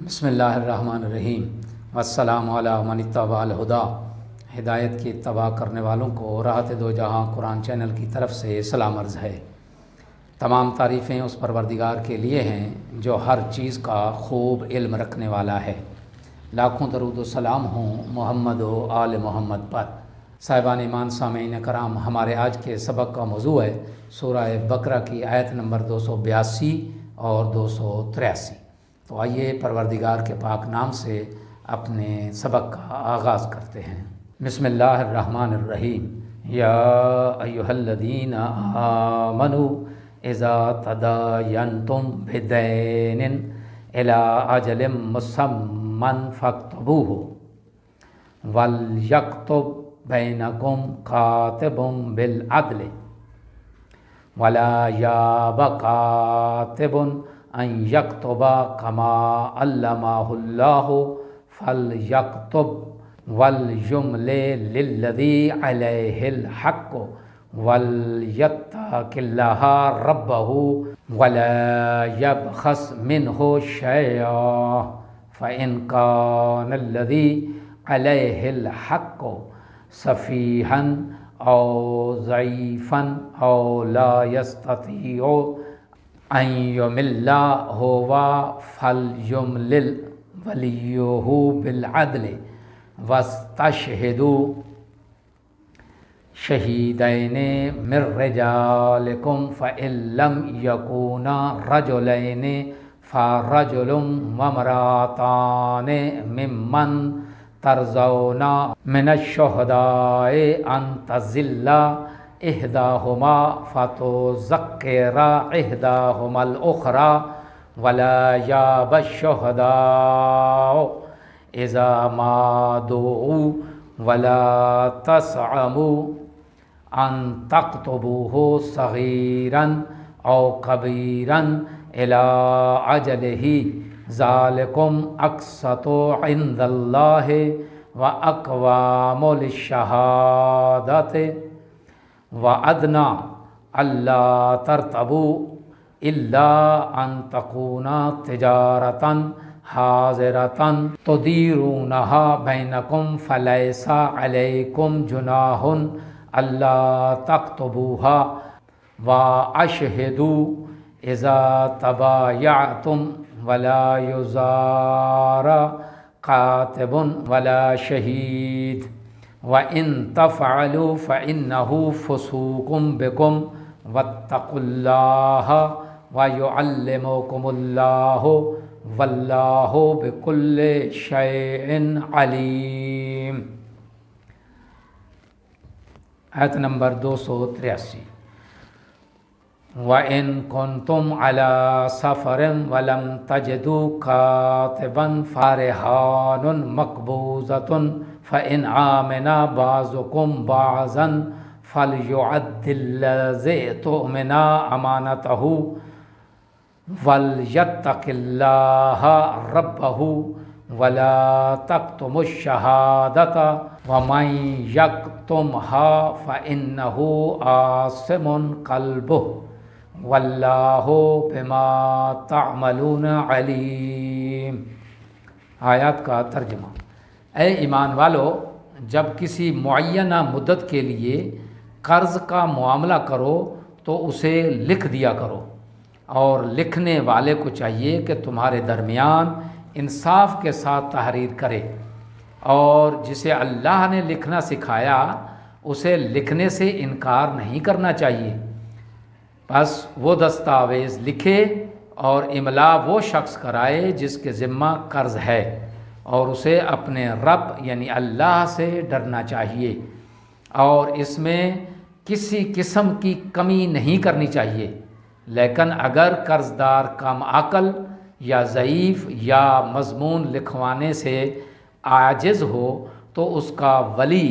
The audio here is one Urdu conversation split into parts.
بسم اللہ الرحمن الرحیم والسلام علی من اتبع الہدی۔ ہدایت کی اتباع کرنے والوں کو راحت دو جہاں قرآن چینل کی طرف سے سلام عرض ہے۔ تمام تعریفیں اس پروردگار کے لیے ہیں جو ہر چیز کا خوب علم رکھنے والا ہے۔ لاکھوں درود و سلام ہوں محمد و آل محمد پر۔ صاحبان ایمان، سامعین کرام، ہمارے آج کے سبق کا موضوع ہے سورہ بقرہ کی آیت نمبر 282 اور 283۔ تو آئیے پروردگار کے پاک نام سے اپنے سبق کا آغاز کرتے ہیں۔ بسم اللہ الرحمن الرحیم۔ یا ایھا الذین آمنوا اذا تداینتم بدین الی اجل مسمی فاکتبوہ ولیکتب بینکم کاتب بالعدل ولا یاب کاتب ان یکتب کما علمہ اللہ فلیکتب ولیملل للذی علیہ الحق ولیتق اللہ ربہ ولا یبخس منہ شیئا فإن کان الذی علیہ الحق سفیہا او ضعیفا او لا یستطیع ان یمل ہوا فلیملل ولیہ بالعدل واستشہدوا شہیدین من رجالکم فإن لم یکونا رجلین فرجل وامرأتان ممن ترضون من الشہداء ان تضل احداہما فتذکر احداہما الاخری ولا یاب الشہداء اذا ما دعوا ولا تسعموا ان تکتبوہ صغیرا او کبیرا الی اجلہ ذالکم اقسط عند اللہ واقوام للشہادۃ وَأَدْنَا أَلَّا تَرْتَبُوا إِلَّا أَن تَكُونَ تِجَارَةً حَاضِرَةً تُدِيرُونَهَا بَيْنَكُمْ فَلَيْسَ عَلَيْكُمْ جُنَاحٌ أَلَّا تَكْتُبُوهَا وَأَشْهِدُوا إِذَا تَبَايَعْتُمْ وَلَا يُضَارَ كَاتِبٌ وَلَا شَهِيدٌ وَإِن تَفْعَلُوا فَإِنَّهُ فُسُوقٌ بِكُمْ وَاتَّقُوا اللَّهَ وَيُعَلِّمُكُمُ اللَّهُ وَاللَّهُ بِكُلِّ شَيْءٍ عَلِيمٌ۔ آیت نمبر 283۔ وَإِن كُنتُمْ عَلَى سَفَرٍ وَلَمْ تَجِدُوا كَاتِبًا فَرِهَانٌ مَقْبُوضَةٌ فَإِنْ آمَنَ بَعْضُكُمْ بَعْضًا فَلْيُؤَدِّ الَّذِي اؤْتُمِنَ أَمَانَتَهُ وَلْيَتَّقِ اللَّهَ رَبَّهُ وَلَا تَكْتُمُوا الشَّهَادَةَ وَمَنْ يَكْتُمْهَا فَإِنَّهُ آثِمٌ قَلْبُهُ وَاللَّهُ بِمَا تَعْمَلُونَ عَلِيمٌ۔ آیات کا ترجمہ۔ اے ایمان والو، جب کسی معینہ مدت کے لیے قرض کا معاملہ کرو تو اسے لکھ دیا کرو، اور لکھنے والے کو چاہیے کہ تمہارے درمیان انصاف کے ساتھ تحریر کرے، اور جسے اللہ نے لکھنا سکھایا اسے لکھنے سے انکار نہیں کرنا چاہیے۔ بس وہ دستاویز لکھے اور املا وہ شخص کرائے جس کے ذمہ قرض ہے، اور اسے اپنے رب یعنی اللہ سے ڈرنا چاہیے، اور اس میں کسی قسم کی کمی نہیں کرنی چاہیے۔ لیکن اگر قرض دار کم عقل یا ضعیف یا مضمون لکھوانے سے عاجز ہو تو اس کا ولی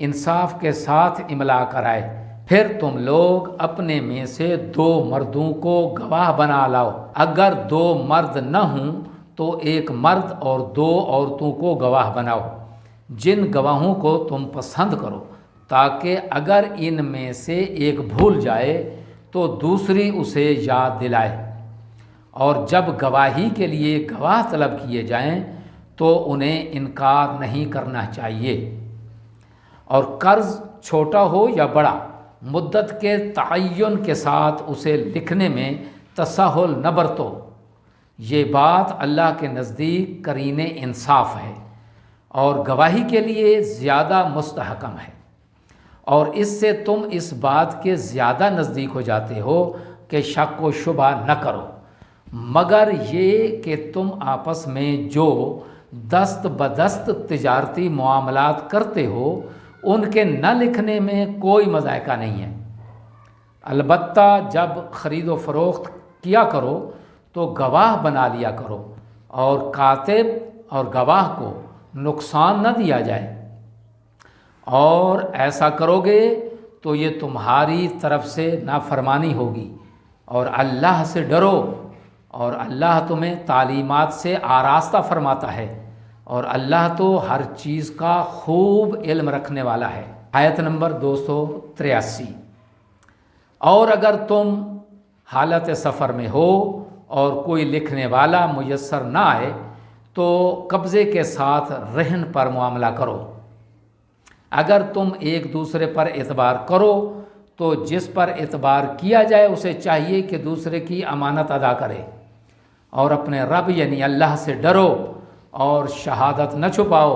انصاف کے ساتھ املا کرائے، پھر تم لوگ اپنے میں سے 2 مردوں کو گواہ بنا لاؤ۔ اگر 2 مرد نہ ہوں تو 1 مرد اور 2 عورتوں کو گواہ بناؤ، جن گواہوں کو تم پسند کرو، تاکہ اگر ان میں سے ایک بھول جائے تو دوسری اسے یاد دلائے۔ اور جب گواہی کے لیے گواہ طلب کیے جائیں تو انہیں انکار نہیں کرنا چاہیے۔ اور قرض چھوٹا ہو یا بڑا، مدت کے تعین کے ساتھ اسے لکھنے میں تساہل نہ برتو، یہ بات اللہ کے نزدیک قرین انصاف ہے اور گواہی کے لیے زیادہ مستحکم ہے، اور اس سے تم اس بات کے زیادہ نزدیک ہو جاتے ہو کہ شک و شبہ نہ کرو، مگر یہ کہ تم آپس میں جو دست بدست تجارتی معاملات کرتے ہو ان کے نہ لکھنے میں کوئی مذائقہ نہیں ہے۔ البتہ جب خرید و فروخت کیا کرو تو گواہ بنا لیا کرو، اور کاتب اور گواہ کو نقصان نہ دیا جائے، اور ایسا کرو گے تو یہ تمہاری طرف سے نافرمانی ہوگی، اور اللہ سے ڈرو، اور اللہ تمہیں تعلیمات سے آراستہ فرماتا ہے، اور اللہ تو ہر چیز کا خوب علم رکھنے والا ہے۔ آیت نمبر 283۔ اور اگر تم حالت سفر میں ہو اور کوئی لکھنے والا میسر نہ آئے تو قبضے کے ساتھ رہن پر معاملہ کرو۔ اگر تم ایک دوسرے پر اعتبار کرو تو جس پر اعتبار کیا جائے اسے چاہیے کہ دوسرے کی امانت ادا کرے، اور اپنے رب یعنی اللہ سے ڈرو اور شہادت نہ چھپاؤ،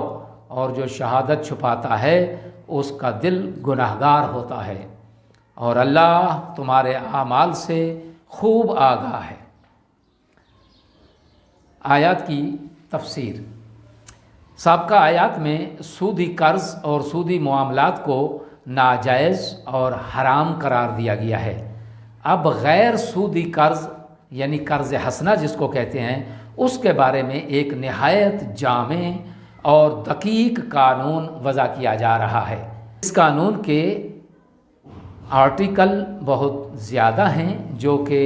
اور جو شہادت چھپاتا ہے اس کا دل گناہگار ہوتا ہے، اور اللہ تمہارے اعمال سے خوب آگاہ ہے۔ آیات کی تفسیر۔ سابقہ آیات میں سودی قرض اور سودی معاملات کو ناجائز اور حرام قرار دیا گیا ہے۔ اب غیر سودی قرض یعنی قرض حسنہ جس کو کہتے ہیں، اس کے بارے میں ایک نہایت جامع اور دقیق قانون وضع کیا جا رہا ہے۔ اس قانون کے آرٹیکل بہت زیادہ ہیں جو کہ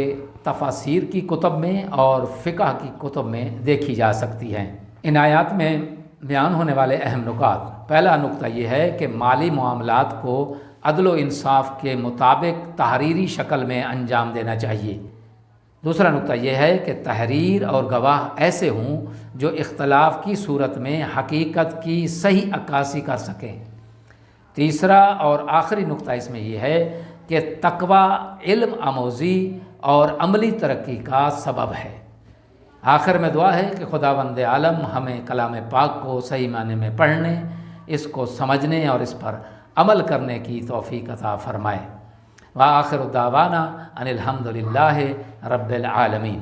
تفاسیر کی کتب میں اور فقہ کی کتب میں دیکھی جا سکتی ہیں۔ ان آیات میں بیان ہونے والے اہم نکات: پہلا نقطہ یہ ہے کہ مالی معاملات کو عدل و انصاف کے مطابق تحریری شکل میں انجام دینا چاہیے۔ دوسرا نقطہ یہ ہے کہ تحریر اور گواہ ایسے ہوں جو اختلاف کی صورت میں حقیقت کی صحیح عکاسی کر سکیں۔ تیسرا اور آخری نقطہ اس میں یہ ہے کہ تقوی علم آموزی اور عملی ترقی کا سبب ہے۔ آخر میں دعا ہے کہ خداوند عالم ہمیں کلام پاک کو صحیح معنی میں پڑھنے، اس کو سمجھنے اور اس پر عمل کرنے کی توفیق عطا فرمائے۔ وآخر دعوانا ان الحمد للہ رب العالمین۔